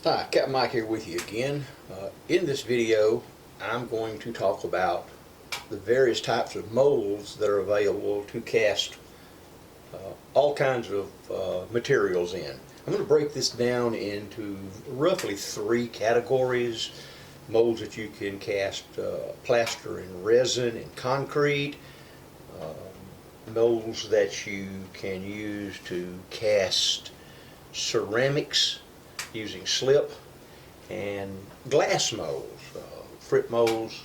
Hi, Captain Mike here with you again. In this video, I'm going to talk about the various types of molds that are available to cast all kinds of materials in. I'm going to break this down into roughly 3 categories. Molds that you can cast plaster and resin and concrete, molds that you can use to cast ceramics using slip, and glass molds, frit molds,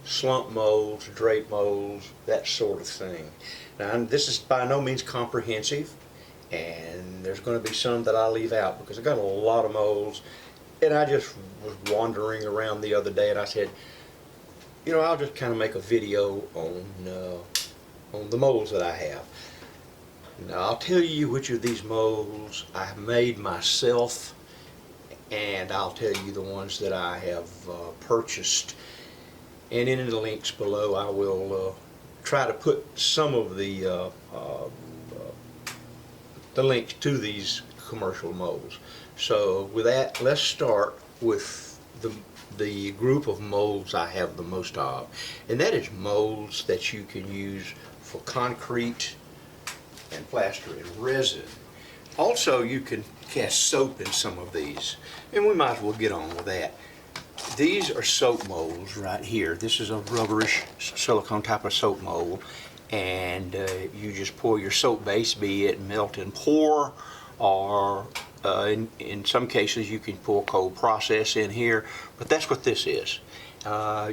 slump molds, drape molds, that sort of thing. Now, this is by no means comprehensive, and there's going to be some that I leave out because I got a lot of molds, and I just was wandering around the other day and I said, you know, I'll just kind of make a video on the molds that I have. Now, I'll tell you which of these molds I have made myself, and I'll tell you the ones that I have purchased. And in the links below, I will try to put some of the links to these commercial molds. So with that, let's start with the group of molds I have the most of, and that is molds that you can use for concrete and plaster and resin. Also, you can cast soap in some of these, and we might as well get on with that. These are soap molds right here. This is a rubberish silicone type of soap mold, and you just pour your soap base, be it melt and pour, or in some cases you can pour cold process in here, but that's what this is.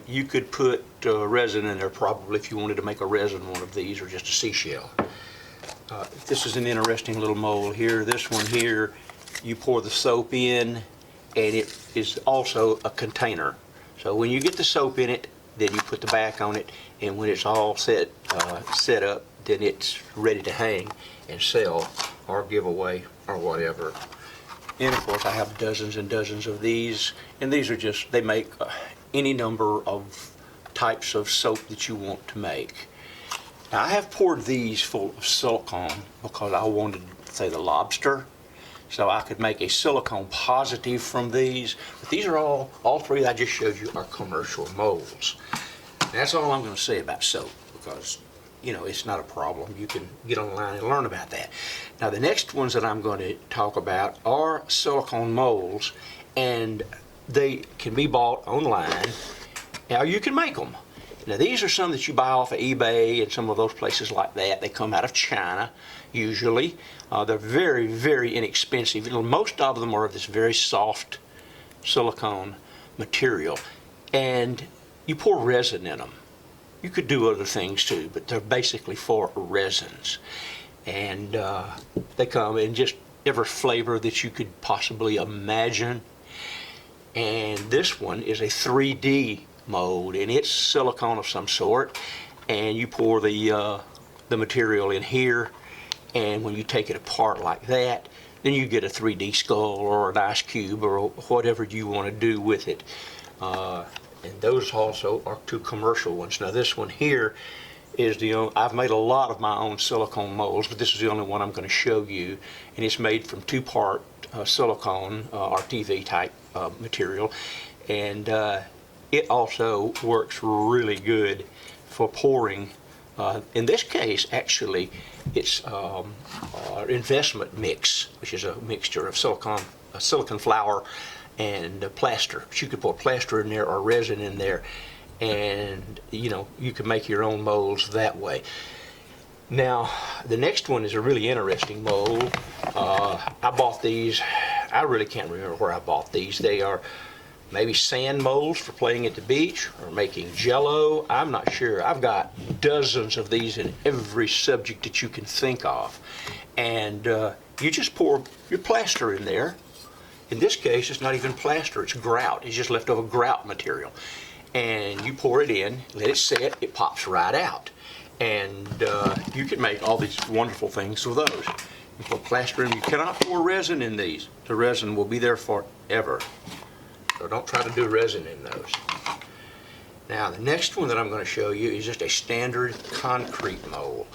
You could put resin in there probably if you wanted to make a resin one of these, or just a seashell. This is an interesting little mold here. This one here, you pour the soap in, and it is also a container. So when you get the soap in it, then you put the back on it, and when it's all set up, then it's ready to hang and sell or give away or whatever. And of course, I have dozens and dozens of these, and these are just, they make any number of types of soap that you want to make. Now, I have poured these full of silicone because I wanted, say, the lobster, so I could make a silicone positive from these. But these are all 3 I just showed you are commercial molds. That's all I'm going to say about soap, because, you know, it's not a problem. You can get online and learn about that. Now, the next ones that I'm going to talk about are silicone molds, and they can be bought online. Now, you can make them. Now, these are some that you buy off of eBay and some of those places like that. They come out of China, usually. They're very, very inexpensive. Most of them are this very soft silicone material, and you pour resin in them. You could do other things too, but they're basically for resins. And they come in just every flavor that you could possibly imagine. And this one is a 3D mold, and it's silicone of some sort, and you pour the material in here, and when you take it apart like that, then you get a 3D skull or an ice cube or whatever you want to do with it. And those also are 2 commercial ones. Now, this one here is I've made a lot of my own silicone molds, but this is the only one I'm going to show you, and it's made from 2-part silicone RTV type material, and it also works really good for pouring. In this case, actually, it's investment mix, which is a mixture of silicon flour and plaster. But you could pour plaster in there or resin in there, and you know, you can make your own molds that way. Now, the next one is a really interesting mold. I bought these. I really can't remember where I bought these. They are maybe sand molds for playing at the beach or making jello. I'm not sure. I've got dozens of these in every subject that you can think of. And you just pour your plaster in there. In this case, it's not even plaster, it's grout. It's just leftover grout material. And you pour it in, let it set, it pops right out. And you can make all these wonderful things with those. You put plaster in, you cannot pour resin in these. The resin will be there forever. So don't try to do resin in those. Now, the next one that I'm going to show you is just a standard concrete mold.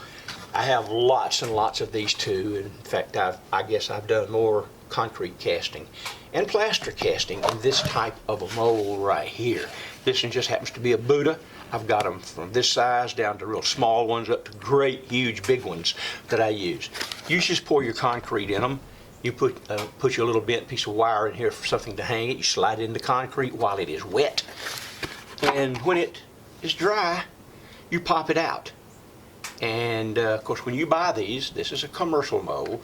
I have lots and lots of these too. In fact, I guess I've done more concrete casting and plaster casting in this type of a mold right here. This one just happens to be a Buddha. I've got them from this size down to real small ones up to great, huge, big ones that I use. You just pour your concrete in them. You put your little bent piece of wire in here for something to hang it. You slide it in the concrete while it is wet. And when it is dry, you pop it out. And of course, when you buy these, this is a commercial mold,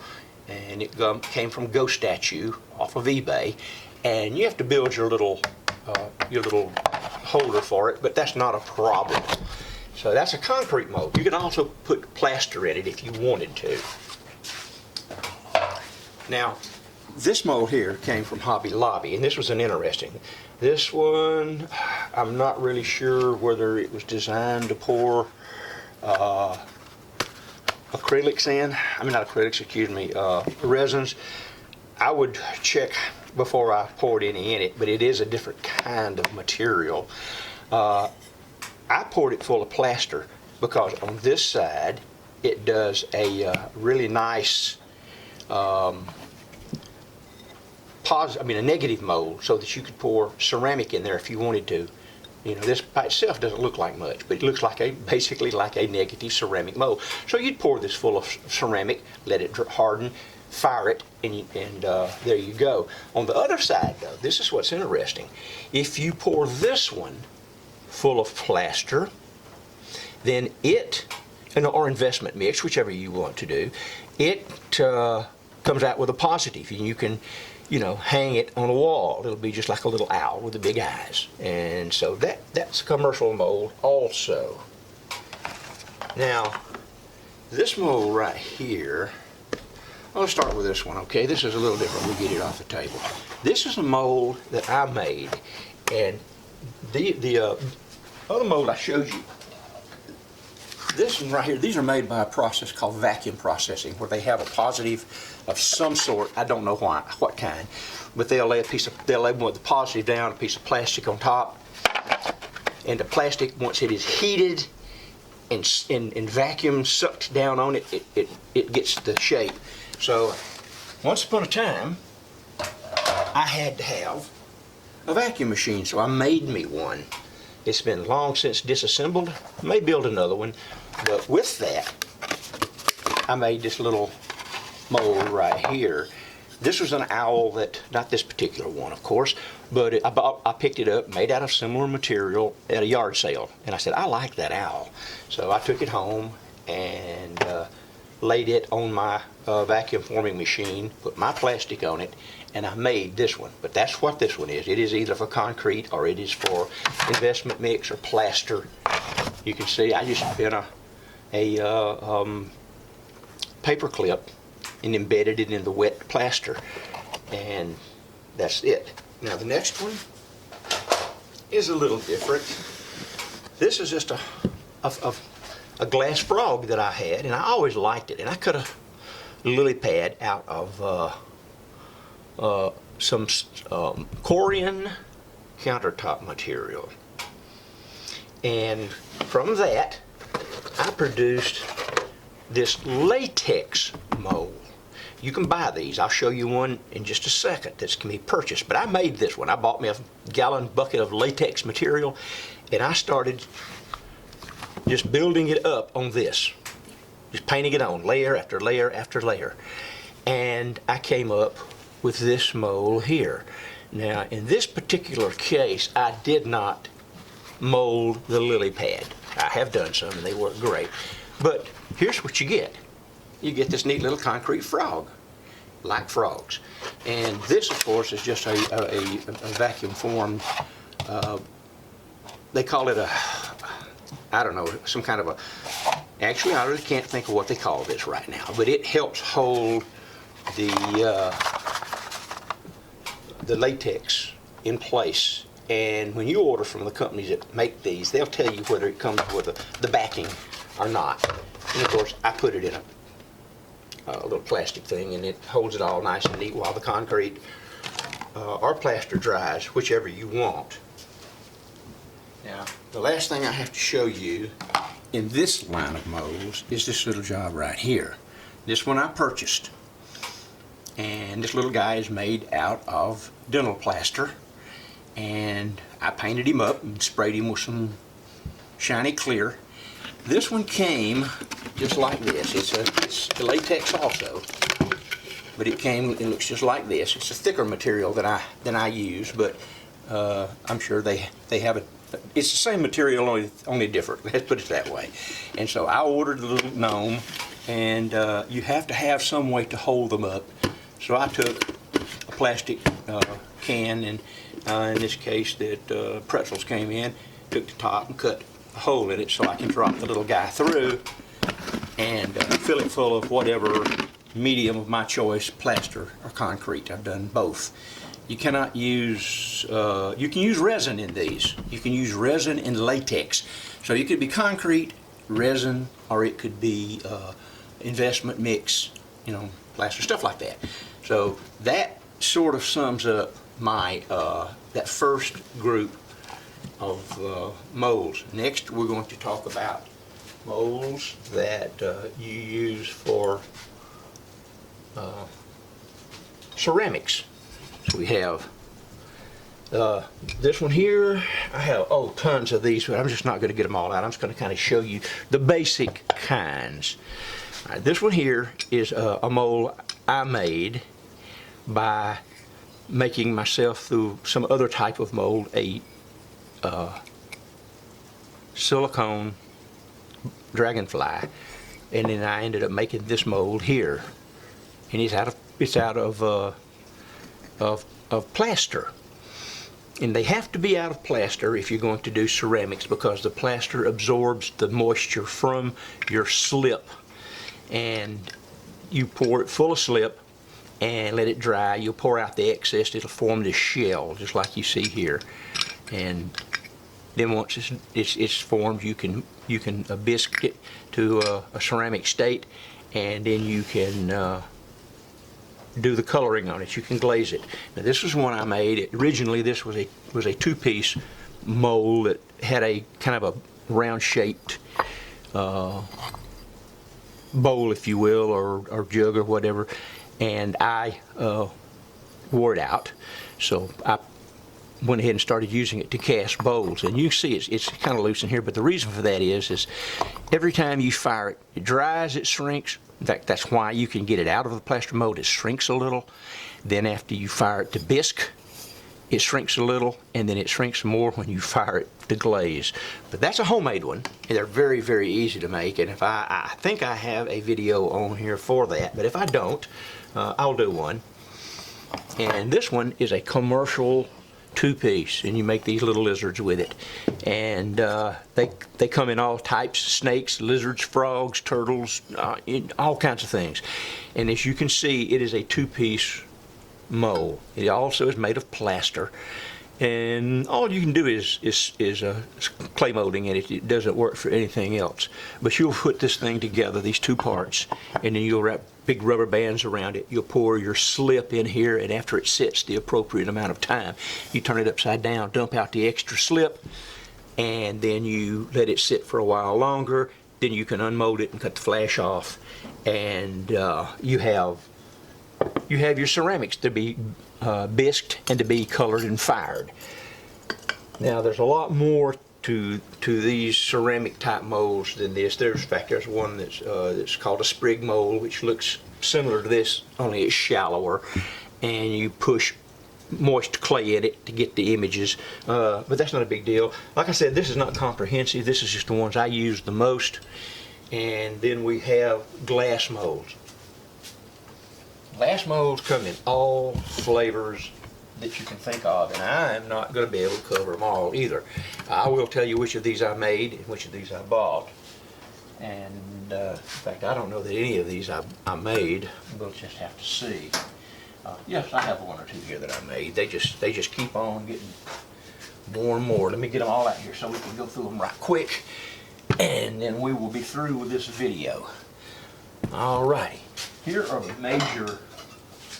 and it came from Ghost Statue off of eBay. And you have to build your little holder for it, but that's not a problem. So that's a concrete mold. You can also put plaster in it if you wanted to. Now, this mold here came from Hobby Lobby, and this was an interesting. This one, I'm not really sure whether it was designed to pour acrylics in. I mean, not acrylics, excuse me, resins. I would check before I poured any in it, but it is a different kind of material. I poured it full of plaster because on this side it does a really nice a negative mold, so that you could pour ceramic in there if you wanted to. You know, this by itself doesn't look like much, but it looks like basically like a negative ceramic mold. So you'd pour this full of ceramic, let it harden, fire it, and there you go. On the other side, though, this is what's interesting. If you pour this one full of plaster, then or investment mix, whichever you want to do, it comes out with a positive, and you can, hang it on a wall. It'll be just like a little owl with the big eyes. And so that's a commercial mold also. Now, this mold right here, I'll start with this one, okay? This is a little different. We'll get it off the table. This is a mold that I made, and the other mold I showed you, this one right here, these are made by a process called vacuum processing, where they have a positive of some sort. I don't know what kind, but they'll lay one with the positive down, a piece of plastic on top, and the plastic, once it is heated and vacuum sucked down on it, it gets the shape. So once upon a time, I had to have a vacuum machine, so I made me one. It's been long since disassembled. I may build another one, but with that, I made this little mold right here. This was an owl not this particular one, of course, but I picked it up, made out of similar material at a yard sale, and I said, I like that owl. So I took it home and laid it on my vacuum forming machine, put my plastic on it, and I made this one. But that's what this one is. It is either for concrete or it is for investment mix or plaster. You can see I just bent a paper clip and embedded it in the wet plaster, and that's it. Now the next one is a little different. This is just a glass frog that I had, and I always liked it, and I cut a lily pad out of some Corian countertop material, and from that I produced this latex mold. You can buy these. I'll show you one in just a second that can be purchased, but I made this one. I bought me a gallon bucket of latex material, and I started just building it up on this, just painting it on layer after layer after layer, and I came up with this mold here. Now, in this particular case, I did not mold the lily pad. I have done some, and they work great. But here's what you get. You get this neat little concrete frog, like frogs. And this, of course, is just a vacuum formed, they call it some kind of actually I really can't think of what they call this right now, but it helps hold the latex in place. And when you order from the companies that make these, they'll tell you whether it comes with the backing or not. And of course, I put it in a little plastic thing, and it holds it all nice and neat while the concrete or plaster dries, whichever you want. Now, the last thing I have to show you in this line of molds is this little job right here. This one I purchased, and this little guy is made out of dental plaster, and I painted him up and sprayed him with some shiny clear. This one came just like this. It's latex also, but it looks just like this. It's a thicker material than I use, but I'm sure they have it. It's the same material, only different. Let's put it that way. And so I ordered the little gnome, and you have to have some way to hold them up. So I took a plastic can, and in this case that pretzels came in, took the top and cut a hole in it so I can drop the little guy through and fill it full of whatever medium of my choice, plaster or concrete. I've done both. You cannot use, you can use resin in these. You can use resin and latex. So you could be concrete, resin, or it could be investment mix, you know, plaster, stuff like that. So that sort of sums up my, that first group of molds. Next we're going to talk about molds that you use for ceramics. So we have this one here. I have tons of these, but I'm just not going to get them all out. I'm just going to kind of show you the basic kinds. All right, this one here is a mold I made by making myself through some other type of mold a silicone dragonfly, and then I ended up making this mold here, and it's out of plaster. And they have to be out of plaster if you're going to do ceramics, because the plaster absorbs the moisture from your slip, and you pour it full of slip and let it dry. You'll pour out the excess. It'll form this shell just like you see here, and then once it's formed, you can bisque it to a ceramic state, and then you can do the coloring on it. You can glaze it. Now this was one I made. Originally this was a two-piece mold that had a kind of a round-shaped bowl, if you will, or jug or whatever, and I wore it out. So I went ahead and started using it to cast bowls, and you see it's kind of loose in here, but the reason for that is every time you fire it, it dries, it shrinks. In fact, that's why you can get it out of the plaster mold. It shrinks a little. Then after you fire it to bisque, it shrinks a little, and then it shrinks more when you fire it to glaze. But that's a homemade one, and they're very, very easy to make, and if I think I have a video on here for that, but if I don't, I'll do one. And this one is a commercial two-piece, and you make these little lizards with it, and they come in all types: snakes, lizards, frogs, turtles, all kinds of things. And as you can see, it is a two-piece mold. It also is made of plaster, and all you can do is clay molding in it. It doesn't work for anything else. But you'll put this thing together, these two parts, and then you'll wrap big rubber bands around it. You'll pour your slip in here, and after it sits the appropriate amount of time, you turn it upside down, dump out the extra slip, and then you let it sit for a while longer. Then you can unmold it and cut the flash off, and you have your ceramics to be bisqued and to be colored and fired. Now there's a lot more to these ceramic type molds than this. In fact, there's one that's called a sprig mold, which looks similar to this, only it's shallower, and you push moist clay in it to get the images, but that's not a big deal. Like I said, this is not comprehensive. This is just the ones I use the most. And then we have glass molds. Glass molds come in all flavors that you can think of, and I am not going to be able to cover them all either. I will tell you which of these I made and which of these I bought, and in fact I don't know that any of these I made. We'll just have to see. Yes, I have one or two here that I made. They just keep on getting more and more. Let me get them all out here so we can go through them right quick, and then we will be through with this video. Alrighty, here are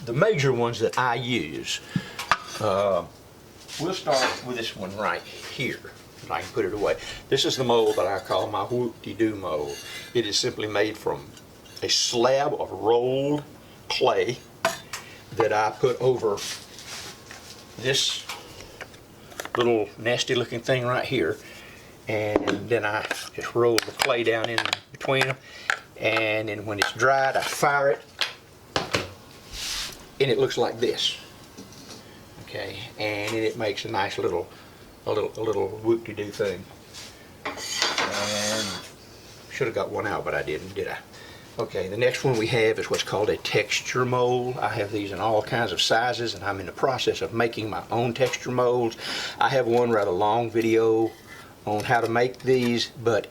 the major ones that I use. We'll start with this one right here. and I can put it away. This is the mold that I call my whoop-de-doo mold. It is simply made from a slab of rolled clay that I put over this little nasty looking thing right here, and then I just roll the clay down in between them, and then when it's dried I fire it, and it looks like this. Okay, and it makes a nice little whoop-de-doo thing. And should have got one out, but I didn't, did I? Okay, the next one we have is what's called a texture mold. I have these in all kinds of sizes, and I'm in the process of making my own texture molds. I have one rather long video on how to make these, but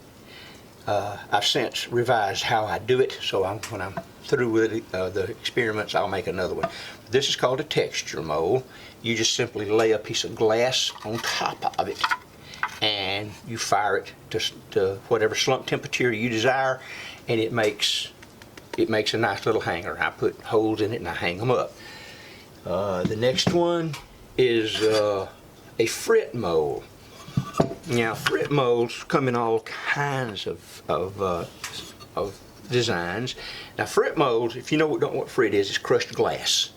I've since revised how I do it, so when I'm through with the experiments, I'll make another one. This is called a texture mold. You just simply lay a piece of glass on top of it, and you fire it to whatever slump temperature you desire, and it makes a nice little hanger. I put holes in it and I hang them up. The next one is a frit mold. Now, frit molds come in all kinds of designs. Now, frit molds, if you don't know what frit is, it's crushed glass.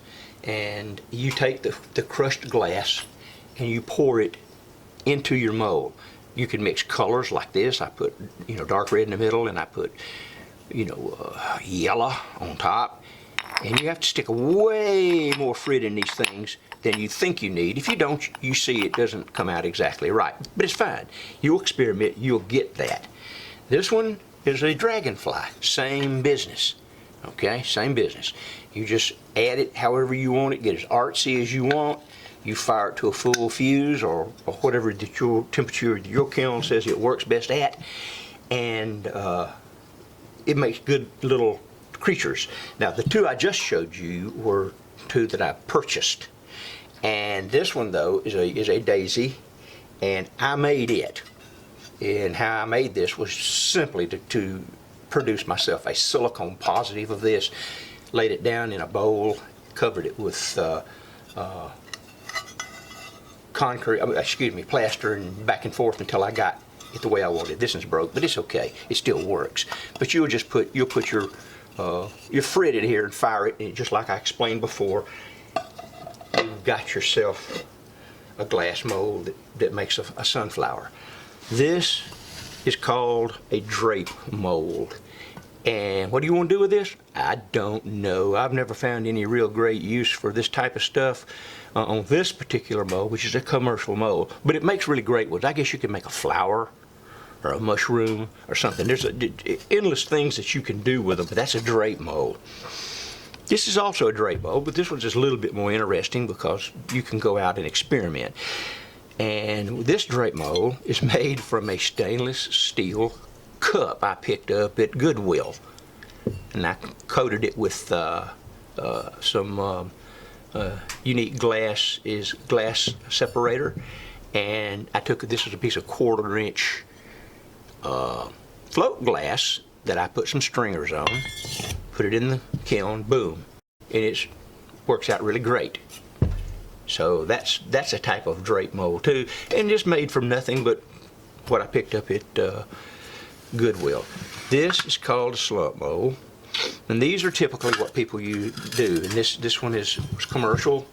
And you take the crushed glass and you pour it into your mold. You can mix colors like this. I put, dark red in the middle, and I put, yellow on top. And you have to stick way more frit in these things than you think you need. If you don't, you see it doesn't come out exactly right. But it's fine. You'll experiment, you'll get that. This one is a dragonfly. Same business. Okay, same business. You just add it however you want it, get as artsy as you want. You fire it to a full fuse or whatever that your temperature your kiln says it works best at, and it makes good little creatures. Now, the two I just showed you were two that I purchased, and this one though is a daisy, and I made it. And how I made this was simply to produce myself a silicone positive of this, laid it down in a bowl, covered it with plaster, and back and forth until I got it the way I wanted. This one's broke, but it's okay. It still works. But you'll put your frit in here and fire it, and just like I explained before, you've got yourself a glass mold that makes a sunflower. This is called a drape mold. And what do you want to do with this? I don't know. I've never found any real great use for this type of stuff on this particular mold, which is a commercial mold. But it makes really great ones. I guess you can make a flower or a mushroom or something. There's endless things that you can do with them, but that's a drape mold. This is also a drape mold, but this one's just a little bit more interesting because you can go out and experiment. And this drape mold is made from a stainless steel cup I picked up at Goodwill, and I coated it with some unique glass separator, and I took this is a piece of 1/4 inch float glass that I put some stringers on, put it in the kiln, boom, and it works out really great. So that's a type of drape mold too, and just made from nothing but what I picked up at Goodwill. This is called a slump mold, and these are typically what people do. And this one is commercial,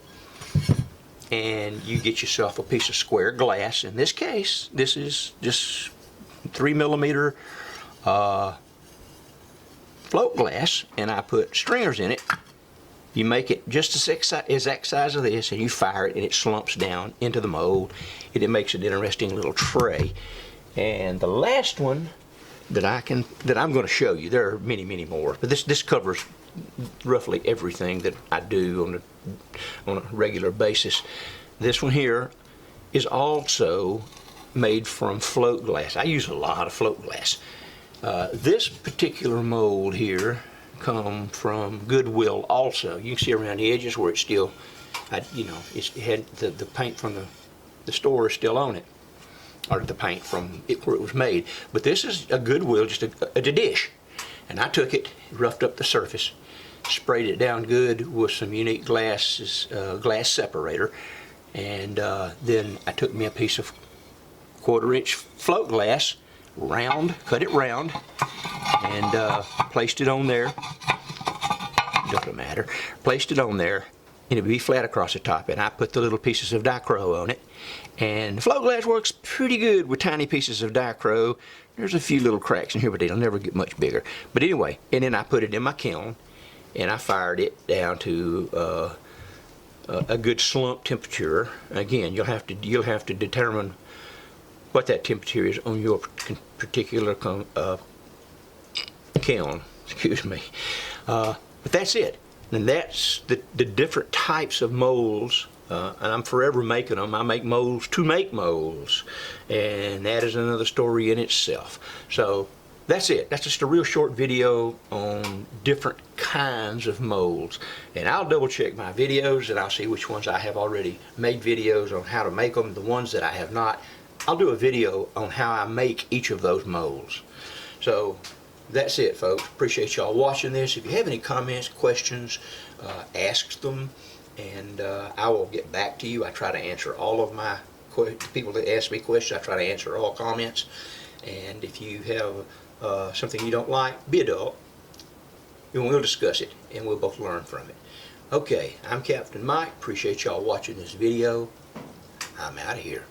and you get yourself a piece of square glass. In this case, this is just 3mm float glass, and I put stringers in it. You make it just the exact size of this, and you fire it, and it slumps down into the mold, and it makes an interesting little tray. And the last one that I'm going to show you, there are many more, but this covers roughly everything that I do on a regular basis. This one here is also made from float glass. I use a lot of float glass. This particular mold here come from Goodwill also. You can see around the edges where it's still, it had the paint from the store is still on it, or the paint from it where it was made. But this is a Goodwill, just a dish. And I took it, roughed up the surface, sprayed it down good with some unique glass separator, and then I took me a piece of 1/4" float glass, round, cut it round, and placed it on there. Doesn't matter. Placed it on there, and it would be flat across the top. And I put the little pieces of Dichro on it. And the float glass works pretty good with tiny pieces of Dichro. There's a few little cracks in here, but they'll never get much bigger. But anyway, and then I put it in my kiln, and I fired it down to a good slump temperature. Again, you'll have to determine what that temperature is on your particular kiln. Excuse me. But that's it. And that's the different types of molds. And I'm forever making them. I make molds to make molds, and that is another story in itself. So that's it. That's just a real short video on different kinds of molds. And I'll double check my videos, and I'll see which ones I have already made videos on how to make them. The ones that I have not, I'll do a video on how I make each of those molds. So that's it, folks. Appreciate y'all watching this. If you have any comments, questions, ask them, and I will get back to you. I try to answer all of my people that ask me questions. I try to answer all comments. And if you have something you don't like, be adult, and we'll discuss it, and we'll both learn from it. Okay, I'm Captain Mike. Appreciate y'all watching this video. I'm out of here.